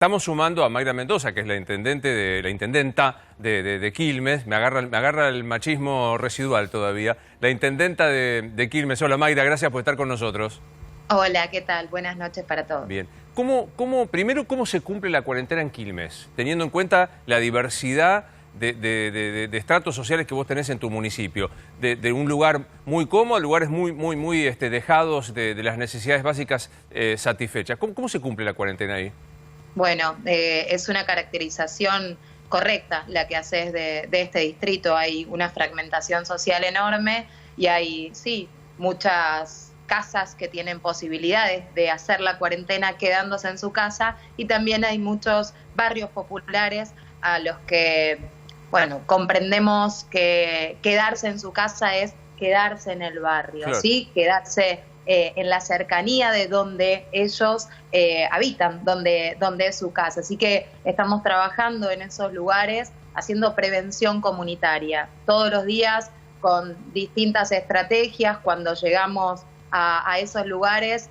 Estamos sumando a Mayra Mendoza, que es la intendenta de Quilmes. Me agarra el machismo residual todavía. La intendenta de Quilmes. Hola Mayra, gracias por estar con nosotros. Hola, ¿qué tal? Buenas noches para todos. Bien. Primero, ¿cómo se cumple la cuarentena en Quilmes? Teniendo en cuenta la diversidad de estratos sociales que vos tenés en tu municipio. De un lugar muy cómodo a lugares muy dejados de las necesidades básicas satisfechas. ¿Cómo se cumple la cuarentena ahí? Bueno, es una caracterización correcta la que haces de este distrito. Hay una fragmentación social enorme y hay, sí, muchas casas que tienen posibilidades de hacer la cuarentena quedándose en su casa, y también hay muchos barrios populares a los que, bueno, comprendemos que quedarse en su casa es quedarse en el barrio, claro. ¿Sí? Quedarse en la cercanía de donde ellos habitan, donde es su casa. Así que estamos trabajando en esos lugares, haciendo prevención comunitaria. Todos los días con distintas estrategias, cuando llegamos a esos lugares,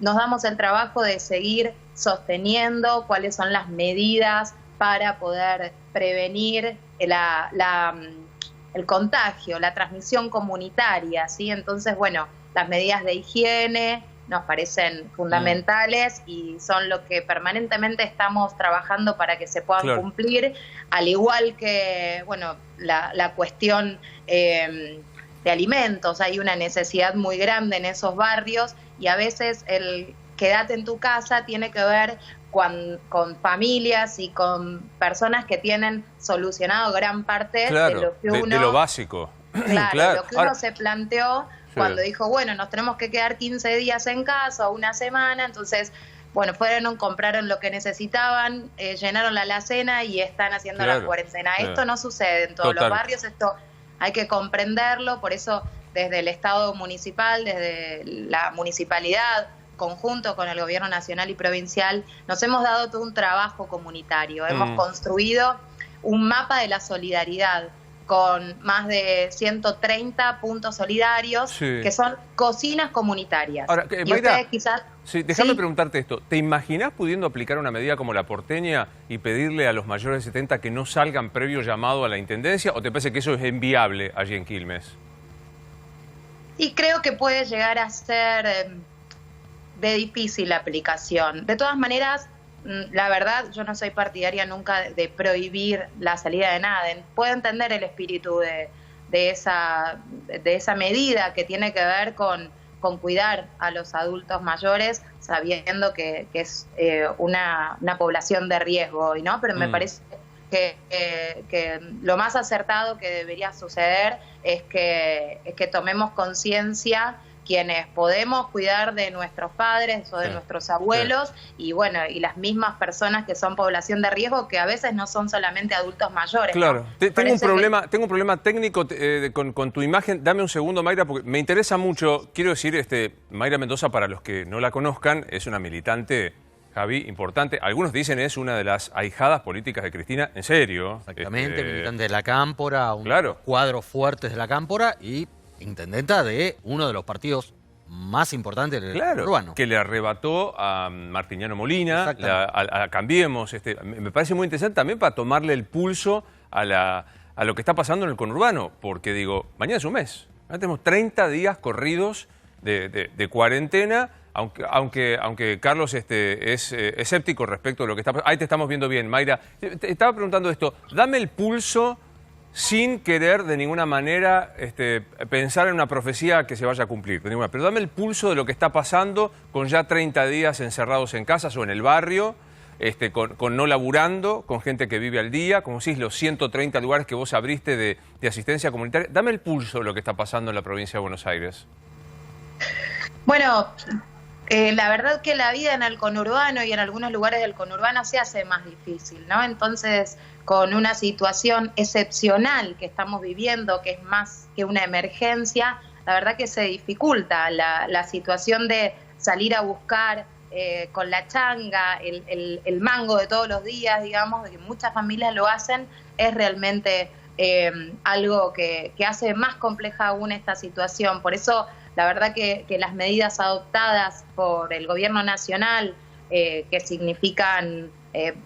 nos damos el trabajo de seguir sosteniendo cuáles son las medidas para poder prevenir el contagio, la transmisión comunitaria, ¿sí? Entonces, bueno, las medidas de higiene nos parecen fundamentales y son lo que permanentemente estamos trabajando para que se puedan cumplir, al igual que, bueno, la cuestión de alimentos. Hay una necesidad muy grande en esos barrios y a veces el quédate en tu casa tiene que ver con familias y con personas que tienen solucionado gran parte de lo que uno... de lo básico. Claro, lo que uno se planteó cuando dijo, bueno, nos tenemos que quedar 15 días en casa o una semana. Entonces, bueno, fueron, compraron lo que necesitaban, llenaron la alacena y están haciendo la cuarentena. Esto no sucede en todos los barrios, esto hay que comprenderlo. Por eso, desde el Estado municipal, desde la municipalidad, conjunto con el gobierno nacional y provincial, nos hemos dado todo un trabajo comunitario. Hemos construido un mapa de la solidaridad con más de 130 puntos solidarios, que son cocinas comunitarias. Ahora, y Mayra, ustedes quizás... déjame preguntarte esto. ¿Te imaginás pudiendo aplicar una medida como la porteña y pedirle a los mayores de 70 que no salgan previo llamado a la intendencia? ¿O te parece que eso es inviable allí en Quilmes? Y creo que puede llegar a ser de difícil aplicación. De todas maneras, la verdad, yo no soy partidaria nunca de prohibir la salida de nadie. Puedo entender el espíritu de esa medida que tiene que ver con cuidar a los adultos mayores, sabiendo que es una población de riesgo, ¿no? Pero me parece que lo más acertado que debería suceder es que tomemos conciencia quienes podemos cuidar de nuestros padres o de nuestros abuelos, y bueno, y las mismas personas que son población de riesgo, que a veces no son solamente adultos mayores. Claro, ¿no? Tengo un problema técnico con tu imagen. Dame un segundo, Mayra, porque me interesa mucho. Quiero decir, Mayra Mendoza, para los que no la conozcan, es una militante, Javi, importante. Algunos dicen es una de las ahijadas políticas de Cristina. ¿En serio? Exactamente, militante de la Cámpora, cuadros fuertes de la Cámpora y intendenta de uno de los partidos más importantes del urbano. Que le arrebató a Martiniano Molina, a Cambiemos. Me parece muy interesante también para tomarle el pulso a lo que está pasando en el conurbano, porque digo, mañana es un mes. Mañana tenemos 30 días corridos de cuarentena, aunque Carlos es escéptico respecto a lo que está pasando. Ahí te estamos viendo bien, Mayra. Te estaba preguntando esto, dame el pulso sin querer de ninguna manera pensar en una profecía que se vaya a cumplir. Pero dame el pulso de lo que está pasando con ya 30 días encerrados en casas o en el barrio, con no laburando, con gente que vive al día, como decís, los 130 lugares que vos abriste de asistencia comunitaria. Dame el pulso de lo que está pasando en la provincia de Buenos Aires. Bueno, la verdad que la vida en el conurbano y en algunos lugares del conurbano se hace más difícil, ¿no? Entonces, con una situación excepcional que estamos viviendo, que es más que una emergencia, la verdad que se dificulta la situación de salir a buscar con la changa, el mango de todos los días, digamos, de que muchas familias lo hacen, es realmente algo que hace más compleja aún esta situación. Por eso, la verdad que las medidas adoptadas por el gobierno nacional que significan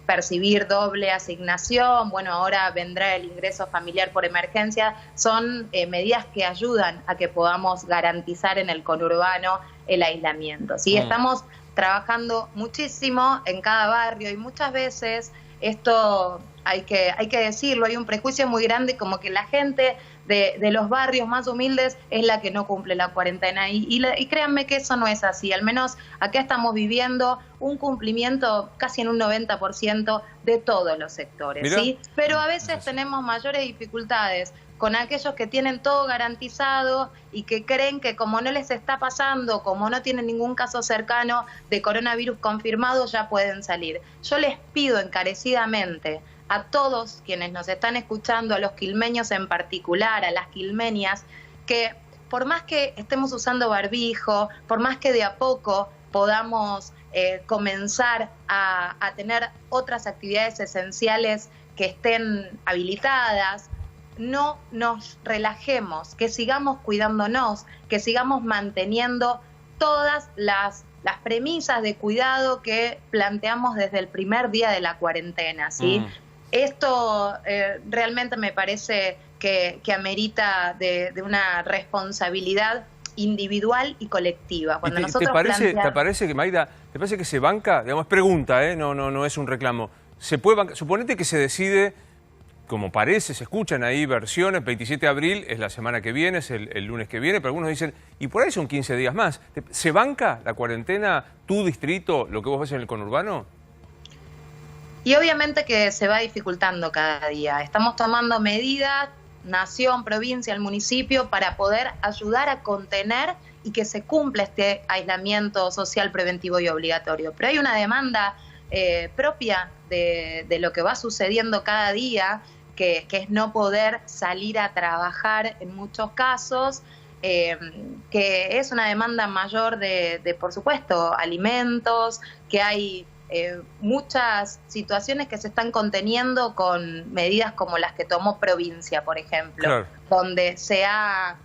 percibir doble asignación, bueno, ahora vendrá el ingreso familiar por emergencia, son medidas que ayudan a que podamos garantizar en el conurbano el aislamiento. ¿Sí? Estamos trabajando muchísimo en cada barrio y muchas veces esto hay que decirlo, hay un prejuicio muy grande como que la gente de los barrios más humildes es la que no cumple la cuarentena y créanme que eso no es así, al menos acá estamos viviendo un cumplimiento casi en un 90% de todos los sectores, ¿sí? Pero a veces tenemos mayores dificultades con aquellos que tienen todo garantizado y que creen que como no les está pasando, como no tienen ningún caso cercano de coronavirus confirmado, ya pueden salir. Yo les pido encarecidamente a todos quienes nos están escuchando, a los quilmeños en particular, a las quilmenias, que por más que estemos usando barbijo, por más que de a poco podamos comenzar a tener otras actividades esenciales que estén habilitadas, no nos relajemos, que sigamos cuidándonos, que sigamos manteniendo todas las premisas de cuidado que planteamos desde el primer día de la cuarentena, ¿sí? Esto realmente me parece que amerita de una responsabilidad individual y colectiva. Cuando nosotros ¿Te parece que, Mayra, te parece que se banca? Digamos, es pregunta, no es un reclamo. ¿Se puede bancar? Suponete que se decide, como parece, se escuchan ahí versiones, 27 de abril es la semana que viene, es el lunes que viene, pero algunos dicen, y por ahí son 15 días más. ¿Se banca la cuarentena, tu distrito, lo que vos ves en el conurbano? Y obviamente que se va dificultando cada día. Estamos tomando medidas, nación, provincia, el municipio, para poder ayudar a contener y que se cumpla este aislamiento social preventivo y obligatorio. Pero hay una demanda propia de lo que va sucediendo cada día, que es no poder salir a trabajar en muchos casos, que es una demanda mayor de por supuesto, alimentos, que hay muchas situaciones que se están conteniendo con medidas como las que tomó provincia, por ejemplo, donde se ha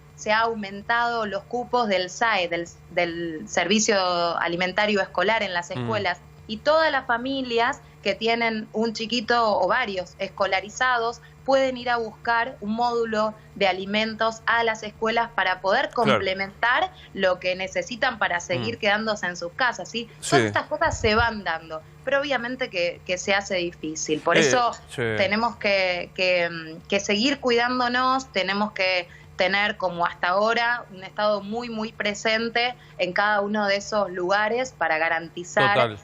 aumentado los cupos del SAE, del Servicio Alimentario Escolar en las escuelas, y todas las familias que tienen un chiquito o varios escolarizados pueden ir a buscar un módulo de alimentos a las escuelas para poder complementar lo que necesitan para seguir quedándose en sus casas, ¿sí? Todas estas cosas se van dando, pero obviamente que se hace difícil. Por eso tenemos que seguir cuidándonos, tenemos que tener como hasta ahora un Estado muy, muy presente en cada uno de esos lugares para garantizar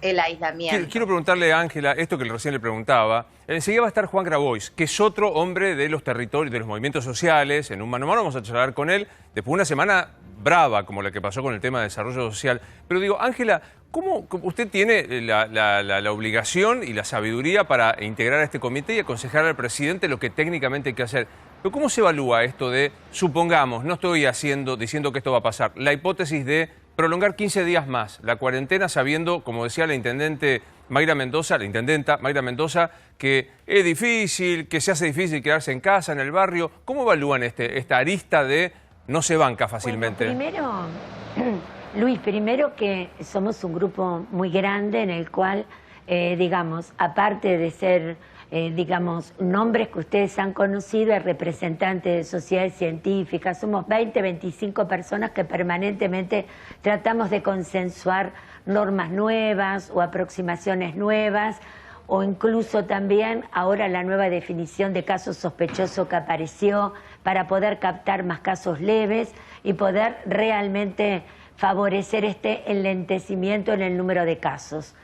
el aislamiento. Quiero preguntarle a Ángela esto que recién le preguntaba. Enseguida va a estar Juan Grabois, que es otro hombre de los territorios, de los movimientos sociales. En un mano a mano vamos a charlar con él después de una semana brava como la que pasó con el tema de desarrollo social. Pero digo, Ángela, ¿cómo usted tiene la obligación y la sabiduría para integrar a este comité y aconsejar al presidente lo que técnicamente hay que hacer? Pero ¿cómo se evalúa esto de, supongamos, no estoy diciendo que esto va a pasar, la hipótesis de prolongar 15 días más la cuarentena sabiendo, como decía la intendenta Mayra Mendoza, que es difícil, que se hace difícil quedarse en casa, en el barrio? ¿Cómo evalúan esta arista de no se banca fácilmente? Bueno, primero, Luis, que somos un grupo muy grande en el cual, digamos, aparte de ser, digamos, nombres que ustedes han conocido, el representante de sociedades científicas, somos 20, 25 personas que permanentemente tratamos de consensuar normas nuevas o aproximaciones nuevas, o incluso también ahora la nueva definición de caso sospechoso que apareció para poder captar más casos leves y poder realmente favorecer este enlentecimiento en el número de casos.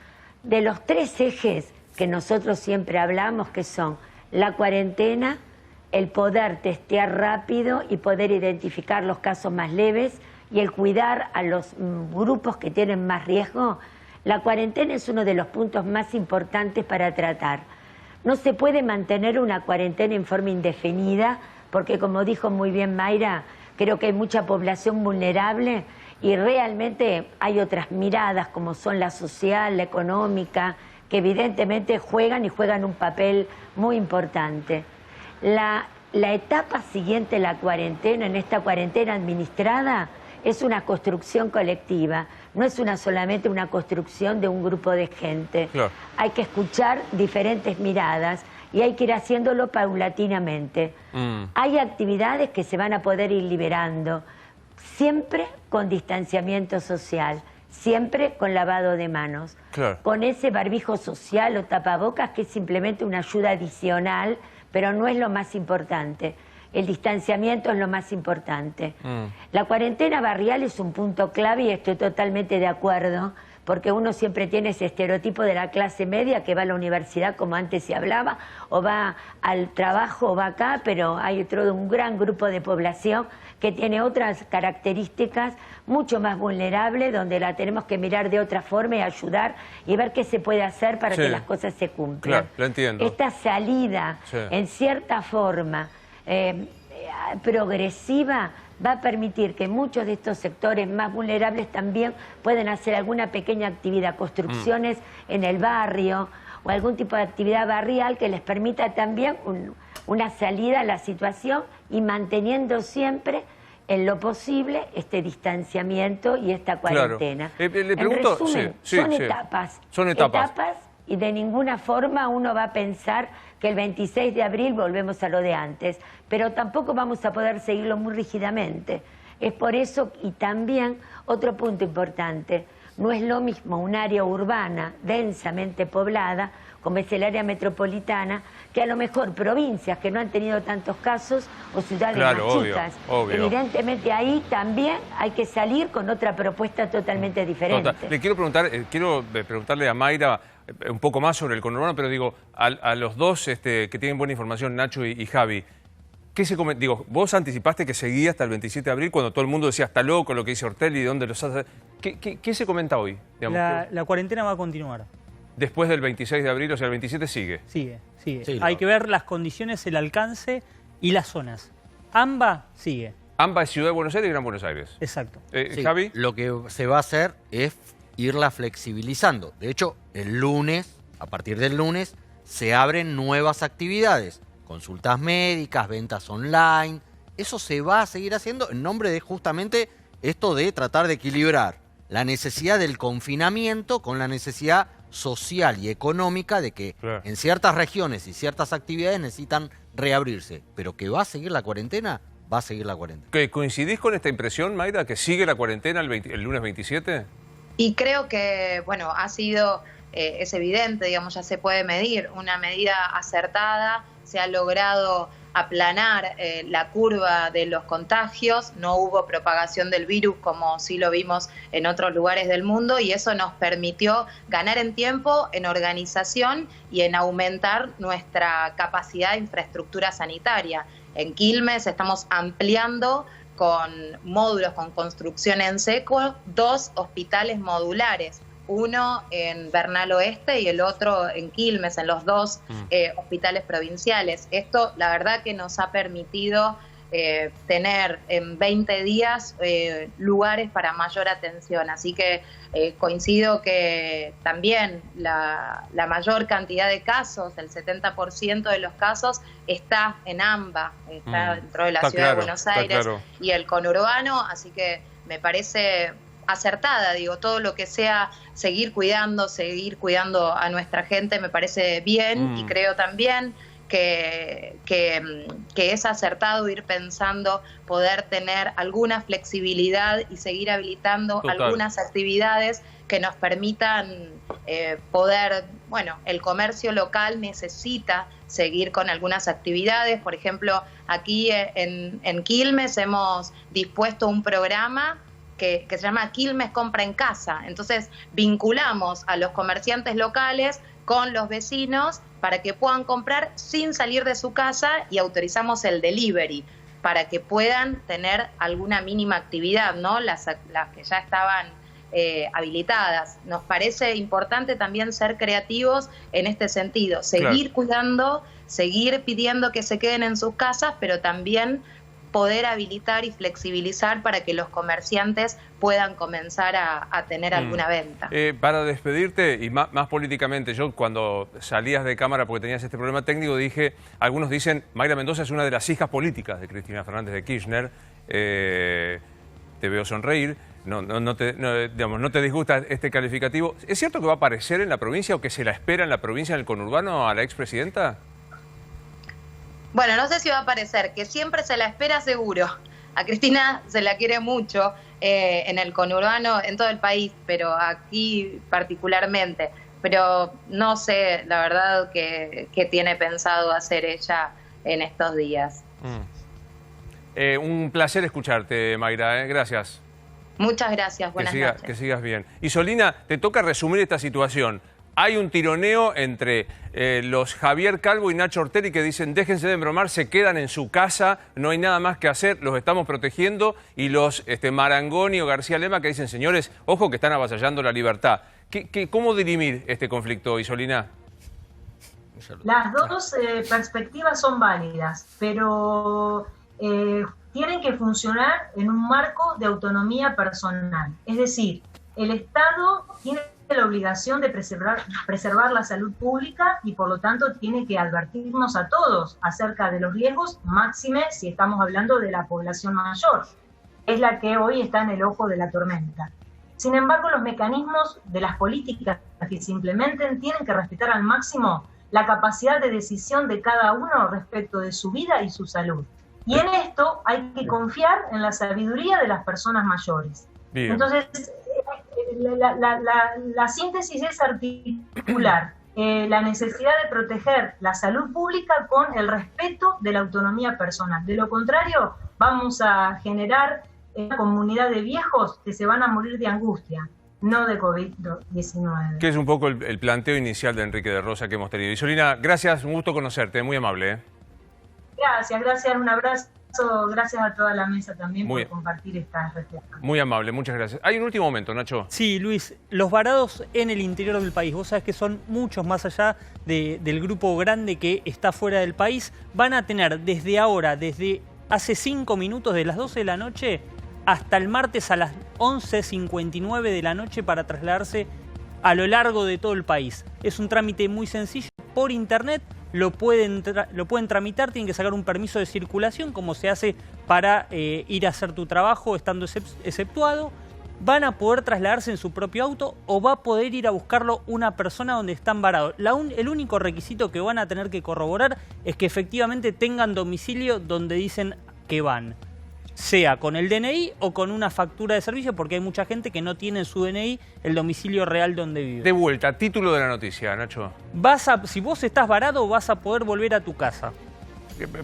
De los tres ejes que nosotros siempre hablamos, que son la cuarentena, el poder testear rápido y poder identificar los casos más leves y el cuidar a los grupos que tienen más riesgo, la cuarentena es uno de los puntos más importantes para tratar. No se puede mantener una cuarentena en forma indefinida porque, como dijo muy bien Mayra, creo que hay mucha población vulnerable y realmente hay otras miradas como son la social, la económica, que evidentemente juegan un papel muy importante. La etapa siguiente a la cuarentena, en esta cuarentena administrada, es una construcción colectiva. no es solamente una construcción de un grupo de gente. Claro. Hay que escuchar diferentes miradas y hay que ir haciéndolo paulatinamente. Hay actividades que se van a poder ir liberando, siempre con distanciamiento social, siempre con lavado de manos, claro, con ese barbijo social o tapabocas que es simplemente una ayuda adicional, pero no es lo más importante. El distanciamiento es lo más importante. La cuarentena barrial es un punto clave y estoy totalmente de acuerdo, porque uno siempre tiene ese estereotipo de la clase media que va a la universidad, como antes se hablaba, o va al trabajo o va acá, pero hay un gran grupo de población que tiene otras características mucho más vulnerables, donde la tenemos que mirar de otra forma y ayudar y ver qué se puede hacer para que las cosas se cumplan. Claro, lo entiendo. Esta salida, en cierta forma, progresiva, va a permitir que muchos de estos sectores más vulnerables también puedan hacer alguna pequeña actividad, construcciones en el barrio o algún tipo de actividad barrial que les permita también una salida a la situación y manteniendo siempre en lo posible este distanciamiento y esta cuarentena. Claro. Le pregunto, en resumen, son etapas. Son etapas. Y de ninguna forma uno va a pensar que el 26 de abril volvemos a lo de antes, pero tampoco vamos a poder seguirlo muy rígidamente. Es por eso, y también otro punto importante, no es lo mismo un área urbana densamente poblada, como es el área metropolitana, que a lo mejor provincias que no han tenido tantos casos o ciudades más chicas. Obvio. Evidentemente ahí también hay que salir con otra propuesta totalmente diferente. Le quiero preguntarle a Mayra un poco más sobre el conurbano, pero digo, a los dos que tienen buena información, Nacho y Javi, vos anticipaste que seguía hasta el 27 de abril cuando todo el mundo decía, está loco lo que dice Ortelli, ¿dónde los hace? ¿Qué se comenta hoy? La cuarentena va a continuar. Después del 26 de abril, o sea, el 27 sigue. Sigue. Sí, Hay que ver las condiciones, el alcance y las zonas. AMBA sigue. AMBA es Ciudad de Buenos Aires y Gran Buenos Aires. Exacto. Sí, Javi. Lo que se va a hacer es irla flexibilizando. De hecho, el lunes, a partir del lunes, se abren nuevas actividades. Consultas médicas, ventas online. Eso se va a seguir haciendo en nombre de justamente esto de tratar de equilibrar la necesidad del confinamiento con la necesidad social y económica de que en ciertas regiones y ciertas actividades necesitan reabrirse. Pero que va a seguir la cuarentena, va a seguir la cuarentena. ¿Coincidís con esta impresión, Mayra, que sigue la cuarentena el lunes 27? Y creo que, bueno, ha sido, es evidente, digamos, ya se puede medir, una medida acertada, se ha logrado aplanar la curva de los contagios, no hubo propagación del virus como sí lo vimos en otros lugares del mundo y eso nos permitió ganar en tiempo, en organización y en aumentar nuestra capacidad de infraestructura sanitaria. En Quilmes estamos ampliando con módulos, con construcción en seco, 2 hospitales modulares. Uno en Bernal Oeste y el otro en Quilmes, en los 2 hospitales provinciales. Esto, la verdad, que nos ha permitido tener en 20 días lugares para mayor atención. Así que coincido que también la mayor cantidad de casos, el 70% de los casos, está en AMBA, está dentro de la ciudad de Buenos Aires y el conurbano, así que me parece acertada, digo, todo lo que sea seguir cuidando a nuestra gente me parece bien y creo también que es acertado ir pensando poder tener alguna flexibilidad y seguir habilitando algunas actividades que nos permitan poder, bueno, el comercio local necesita seguir con algunas actividades. Por ejemplo, aquí en Quilmes hemos dispuesto un programa que se llama Quilmes Compra en Casa. Entonces vinculamos a los comerciantes locales con los vecinos para que puedan comprar sin salir de su casa y autorizamos el delivery para que puedan tener alguna mínima actividad, ¿no? Las que ya estaban habilitadas. Nos parece importante también ser creativos en este sentido, seguir cuidando, seguir pidiendo que se queden en sus casas, pero también poder habilitar y flexibilizar para que los comerciantes puedan comenzar a tener alguna venta. Para despedirte, y más políticamente, yo cuando salías de cámara porque tenías este problema técnico dije, algunos dicen, Mayra Mendoza es una de las hijas políticas de Cristina Fernández de Kirchner. te veo sonreír, no te disgusta este calificativo. ¿Es cierto que va a aparecer en la provincia o que se la espera en la provincia, en el conurbano, a la expresidenta? Bueno, no sé si va a aparecer, que siempre se la espera seguro. A Cristina se la quiere mucho en el conurbano, en todo el país, pero aquí particularmente. Pero no sé, la verdad, qué tiene pensado hacer ella en estos días. Un placer escucharte, Mayra, Gracias. Muchas gracias, buenas noches. Que sigas bien. Isolina, te toca resumir esta situación. Hay un tironeo entre los Javier Calvo y Nacho Ortelli que dicen déjense de embromar, se quedan en su casa, no hay nada más que hacer, los estamos protegiendo, y los Marangoni o García Lema que dicen señores, ojo que están avasallando la libertad. ¿Cómo dirimir este conflicto, Isolina? Las dos perspectivas son válidas, pero tienen que funcionar en un marco de autonomía personal. Es decir, el Estado tiene la obligación de preservar la salud pública y por lo tanto tiene que advertirnos a todos acerca de los riesgos, máxime si estamos hablando de la población mayor, es la que hoy está en el ojo de la tormenta. Sin embargo, los mecanismos de las políticas que se implementen tienen que respetar al máximo la capacidad de decisión de cada uno respecto de su vida y su salud. Y en esto hay que confiar en la sabiduría de las personas mayores. Bien. Entonces, la síntesis es articular la necesidad de proteger la salud pública con el respeto de la autonomía personal. De lo contrario, vamos a generar una comunidad de viejos que se van a morir de angustia, no de COVID-19. Que es un poco el planteo inicial de Enrique de Rosa que hemos tenido. Isolina, gracias, un gusto conocerte, muy amable. Gracias, un abrazo. Gracias a toda la mesa también por compartir estas reflexiones. Muy amable, muchas gracias. Hay un último momento, Nacho. Sí, Luis, los varados en el interior del país, vos sabés que son muchos más allá del grupo grande que está fuera del país, van a tener desde ahora, desde hace 5 minutos, de las 12 de la noche hasta el martes a las 11:59 de la noche para trasladarse a lo largo de todo el país. Es un trámite muy sencillo, por internet. Lo pueden tramitar, tienen que sacar un permiso de circulación, como se hace para ir a hacer tu trabajo estando exceptuado. Van a poder trasladarse en su propio auto o va a poder ir a buscarlo una persona donde están varados. El único requisito que van a tener que corroborar es que efectivamente tengan domicilio donde dicen que van, sea con el DNI o con una factura de servicio, porque hay mucha gente que no tiene en su DNI el domicilio real donde vive. De vuelta, título de la noticia, Nacho. Si vos estás varado, vas a poder volver a tu casa.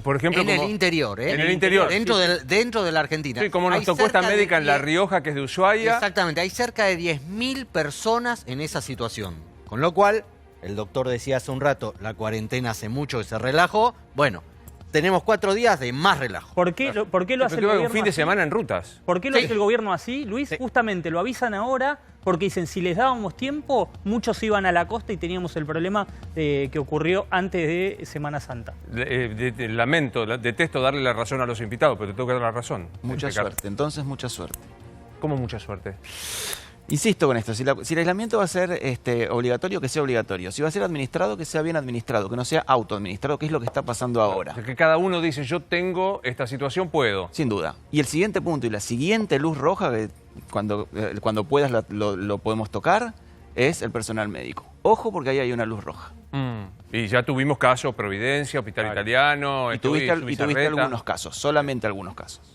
Por ejemplo, en el interior, ¿eh? En el interior. Dentro de la Argentina. Sí, como nos tocó esta médica en La Rioja, que es de Ushuaia. Exactamente, hay cerca de 10.000 personas en esa situación. Con lo cual, el doctor decía hace un rato, la cuarentena hace mucho que se relajó. Bueno, tenemos 4 días de más relajo. ¿Por qué lo hace el gobierno un fin de así? semana en rutas. ¿Por qué lo hace el gobierno así, Luis? Sí. Justamente lo avisan ahora porque dicen, si les dábamos tiempo, muchos iban a la costa y teníamos el problema que ocurrió antes de Semana Santa. Lamento, detesto darle la razón a los invitados, pero te tengo que dar la razón. Mucha suerte, entonces mucha suerte. ¿Cómo mucha suerte? Insisto con esto, si el aislamiento va a ser obligatorio, que sea obligatorio. Si va a ser administrado, que sea bien administrado, que no sea autoadministrado, que es lo que está pasando ahora. O sea, que cada uno dice, yo tengo esta situación, puedo. Sin duda. Y el siguiente punto y la siguiente luz roja, que cuando puedas lo podemos tocar, es el personal médico. Ojo, porque ahí hay una luz roja. Y ya tuvimos casos, Providencia, Hospital Italiano, y tuviste algunos casos, solamente algunos casos.